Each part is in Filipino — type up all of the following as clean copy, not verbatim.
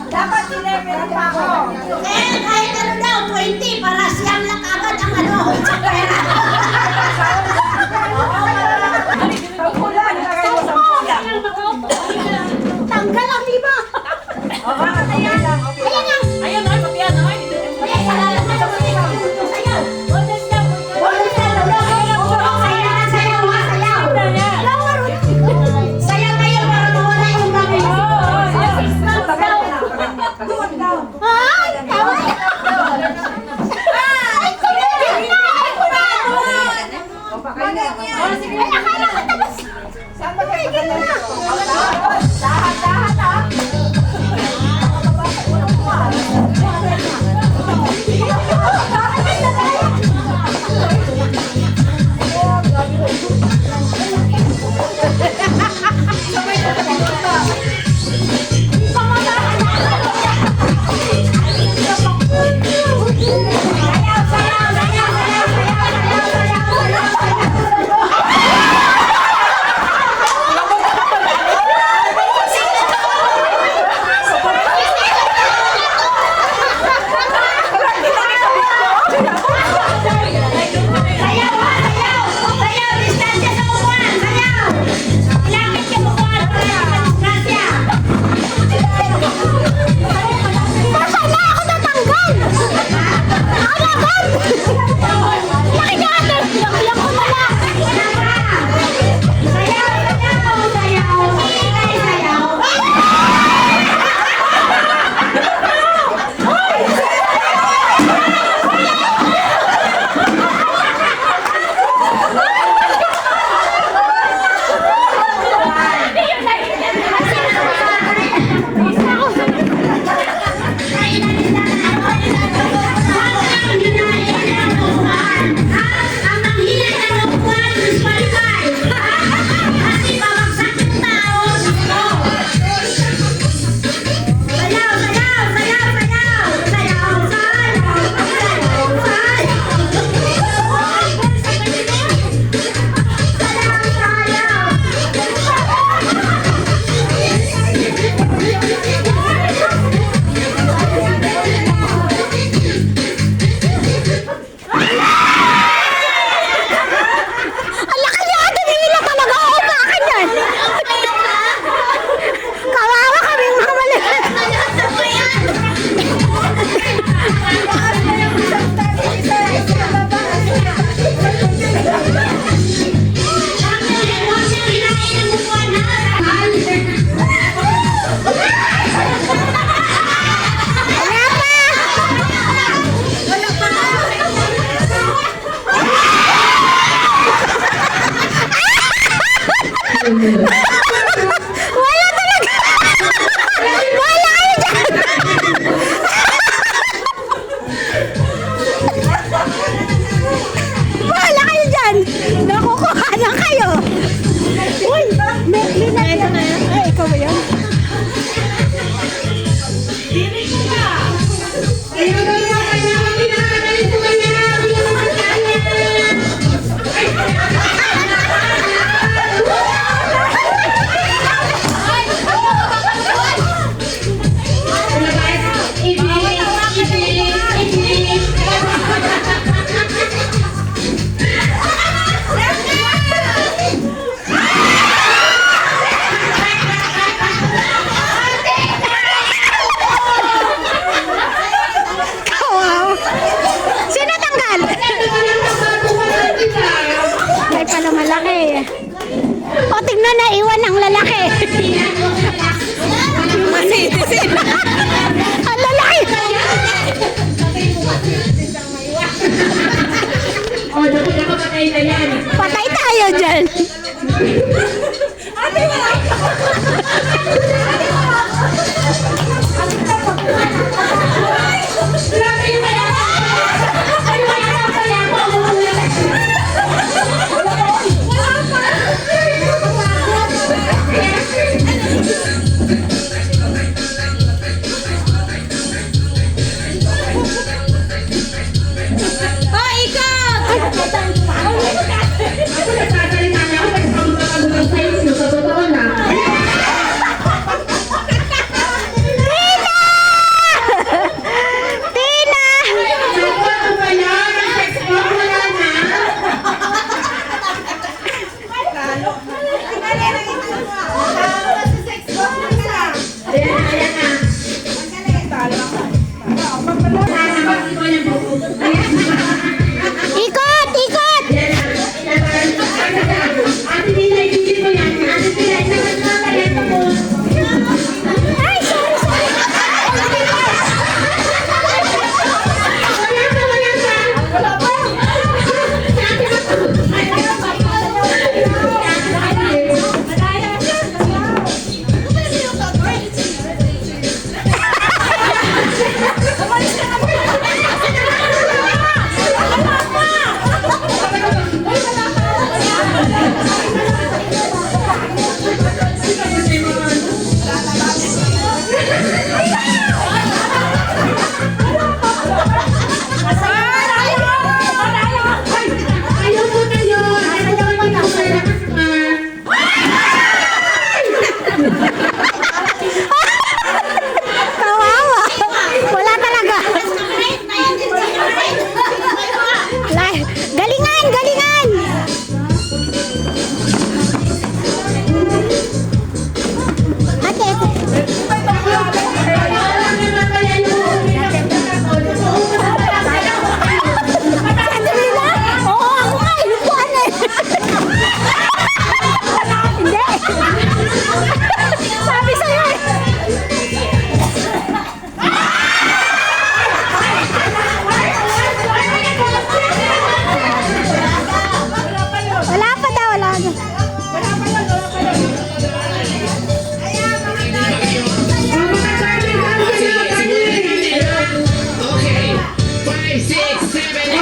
Dapat sinemeran pa ako. Eh, kahit ano daw, 20 para siyang lang agad ang ano, sa pera. Sampulan, lagay mo sampulan. Tanggal ang lima. O, bakit ayan lang? Okay lang. Ayan, ay, papiyan, ay. Ayan, salamat na naman ikaw. Sayaw. Bonus na, bonus na. Sayaw, sayaw, ha, sayaw. Sayaw kayo para mawala yung bagay. Doon daw. Ay, tawa. Ay, kumain na. O, pakainin. Ay, akala ko tapos. Saan ba kayo maganda? Dahan-dahan, ha? Wala talaga! Wala kayo dyan! Wala kayo dyan! Nakukuha na kayo! Uy! May na yan. Ay, ikaw ba yan? Ikot! Ikot! Ate Nina, ibigin mo yan. Ate Nina, isagot mo ang talento mo. Ay, sorry, sorry. Wala pa. Ayaw mo na yun. Ayaw mo na yun. Kawawa. Wala talaga. Galingan, galingan. Ate, sandali na. Oo, ako nga. Inupuan eh. Hindi. Sabi sa'yo eh. Wala pa daw, wala na. Okay, 5, 6, 7, 8.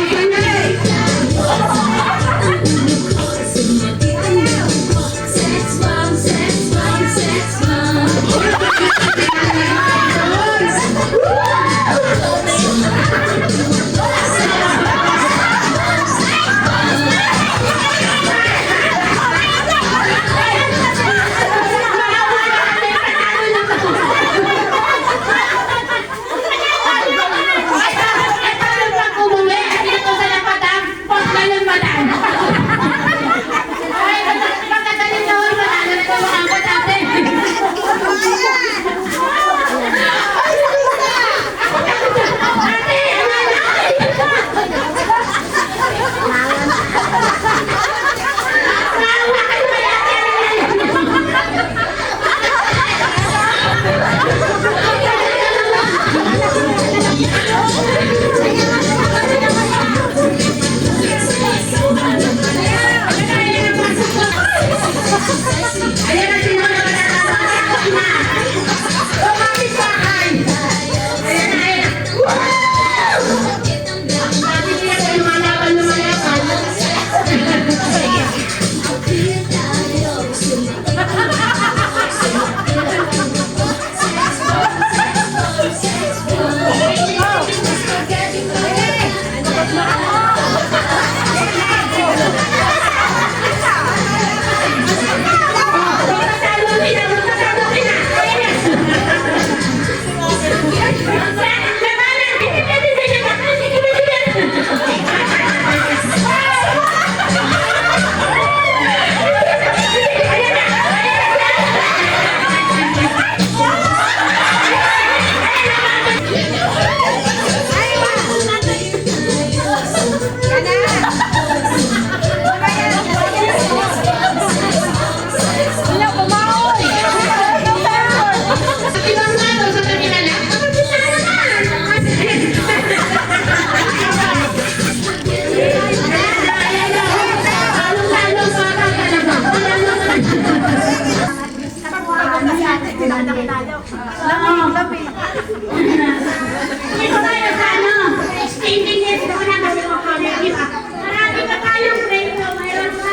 Dito tayo sa ano, exchanging it muna kasi makamit, di ba? Marami pa tayong premyo. Mayroon pa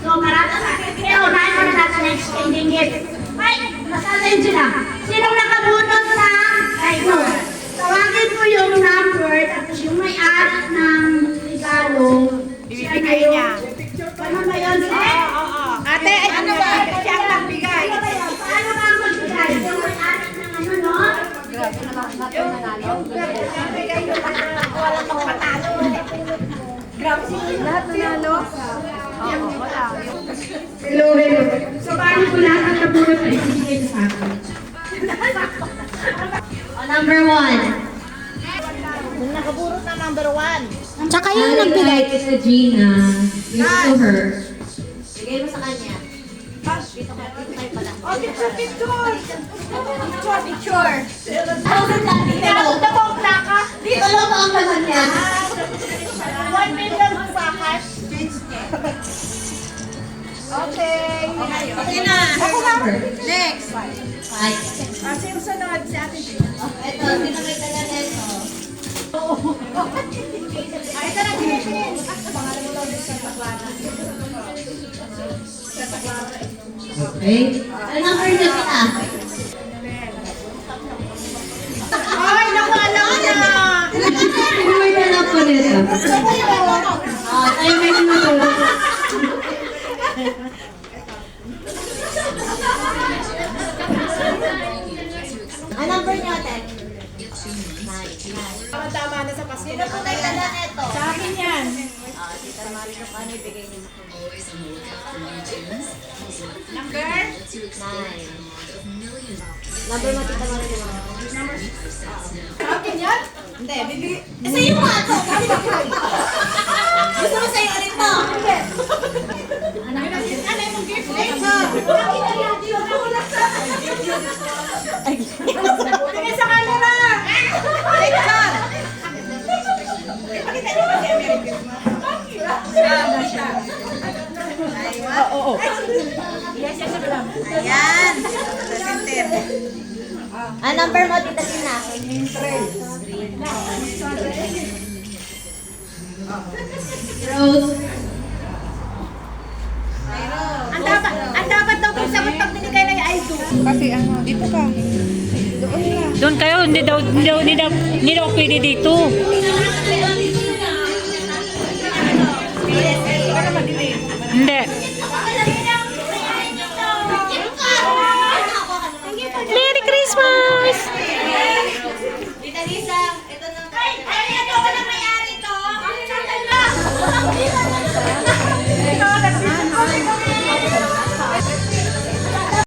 so marami pa. Kaya unahin muna natin ang exchanging it. Ay, masasayin sila. Sinong nakabunot sa kayo? Tawagin mo yung number tapos yung may-ari ng regalo. Bibigay niya. Ano ba yun? Ate, ano ba? Siya ang nagbigay. Paano ba ang magbigay? Yung may-ari ng ano, no? Lahat nanalo? Hello, hello. So, paano ko lahat ang nabunot na ibigay sa akin? number 1. Yung nakaburot na number 1. Tsaka yung nagbigay. Kita Gina. Give it to her. Bigay mo sa kanya. Dito kayo pala. Oh, picture, picture. Picture, picture. Dito po ang plaka. Dito lang po ang laman niya. 1 million ang sakas. Okay. Okay na. Ako na. Next. 5. Sino sunod? Si Ate Gina. Ito, sino may taga nito? Ay, ito na, Gina. Okay. Ano number niya kita? Ay, naku, alam ko na. Number ka na po nito. Tayo may matulog. Ang number niyo, ate? Tama na sa Pasko. Sino po nagdala nito? Sa akin yan. Tita Marika, paano ibigay niyo? Number? 9. Number mo, Tita Marika. Sa akin yan? Hindi, bibigay. Sa'yo mo ito! Gusto mo sa'yo ulit to? Ano yung gift? Tingin sa camera! Picture! Pakita niyo ba si American? Oo. Yes, yes, lang. Ayan. Sa center. Ang number mo, Tita Tina? Rose. Ang dapat daw kung sagot pag binigay na yung I2. Kasi ano, dito ka. Doon ka. Doon kayo, hindi daw pwede dito. Hindi. Merry Christmas! Tita Lisa,